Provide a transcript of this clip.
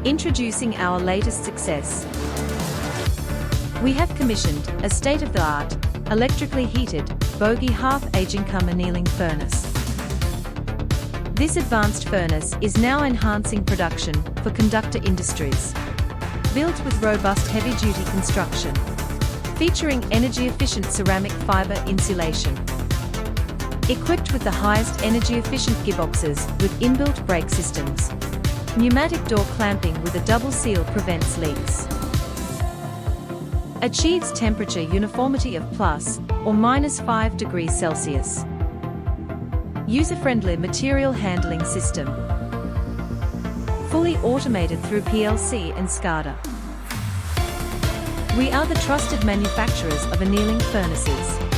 Introducing our latest success. We have commissioned a state-of-the-art, electrically heated, Bogie Hearth aging Cum Annealing furnace. This advanced furnace is now enhancing production for Conductor industries. Built with robust heavy-duty construction, featuring energy-efficient ceramic fiber insulation. Equipped with the highest energy-efficient gearboxes with inbuilt brake systems. Pneumatic door clamping with a double seal prevents leaks. Achieves temperature uniformity of plus or minus 5 degrees Celsius. User-friendly material handling system. Fully automated through PLC and SCADA. We are the trusted manufacturers of annealing furnaces.